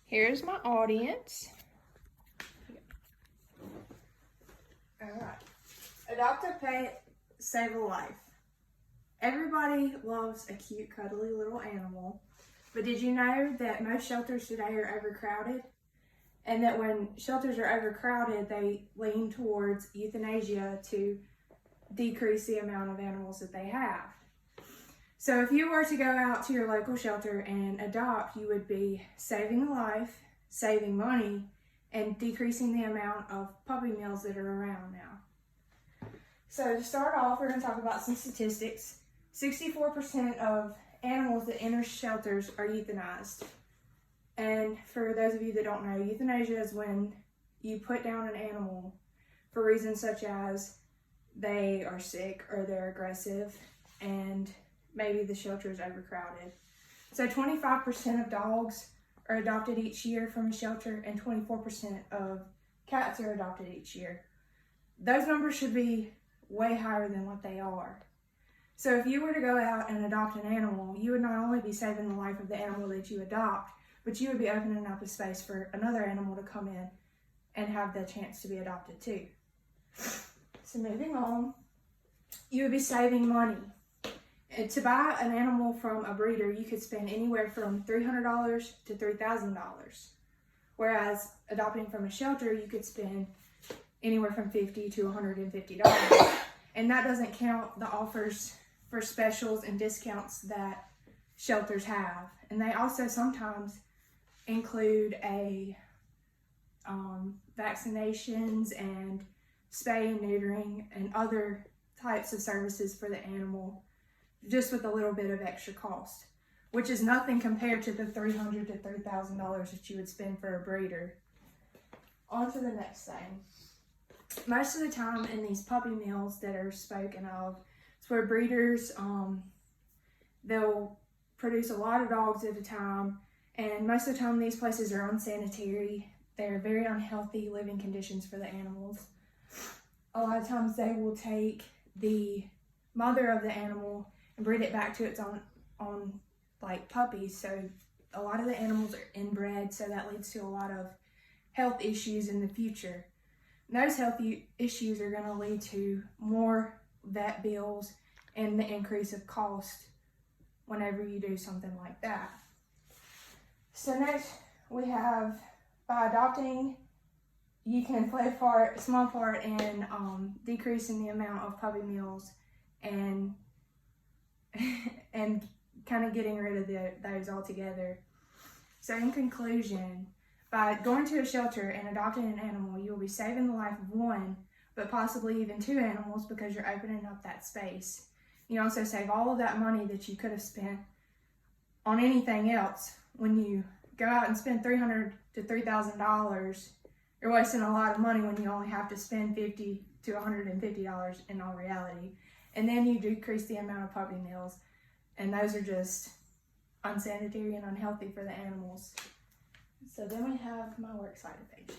Here's my audience. Alright. Adopt a pet, save a life. Everybody loves a cute, cuddly little animal, but did you know that most shelters today are overcrowded? And that when shelters are overcrowded, they lean towards euthanasia to decrease the amount of animals that they have. So if you were to go out to your local shelter and adopt, you would be saving a life, saving money, and decreasing the amount of puppy mills that are around now. So to start off, we're going to talk about some statistics. 64% of animals that enter shelters are euthanized. And for those of you that don't know, euthanasia is when you put down an animal for reasons such as they are sick or they're aggressive and maybe the shelter is overcrowded. So 25% of dogs are adopted each year from a shelter and 24% of cats are adopted each year. Those numbers should be way higher than what they are. So if you were to go out and adopt an animal, you would not only be saving the life of the animal that you adopt, but you would be opening up a space for another animal to come in and have the chance to be adopted too. So moving on, you would be saving money. And to buy an animal from a breeder, you could spend anywhere from $300 to $3,000. Whereas adopting from a shelter, you could spend anywhere from $50 to $150. And that doesn't count the offers for specials and discounts that shelters have. And they also sometimes include vaccinations and spay and neutering and other types of services for the animal, just with a little bit of extra cost, which is nothing compared to the $300 to $3,000 that you would spend for a breeder. On to the next thing. Most of the time in these puppy mills that are spoken of, it's where breeders, they'll produce a lot of dogs at a time, and most of the time these places are unsanitary. They're very unhealthy living conditions for the animals. A lot of times they will take the mother of the animal and breed it back to its own like puppies. So a lot of the animals are inbred, so that leads to a lot of health issues in the future. And those health issues are going to lead to more vet bills and the increase of cost whenever you do something like that. So next we have, by adopting, you can play a small part in decreasing the amount of puppy mills and kind of getting rid of those altogether. So in conclusion, by going to a shelter and adopting an animal, you will be saving the life of one, but possibly even two animals because you're opening up that space. You also save all of that money that you could have spent on anything else. When you go out and spend $300 to $3,000, you're wasting a lot of money when you only have to spend $50 to $150 in all reality. And then you decrease the amount of puppy mills, and those are just unsanitary and unhealthy for the animals. So then we have my works cited page.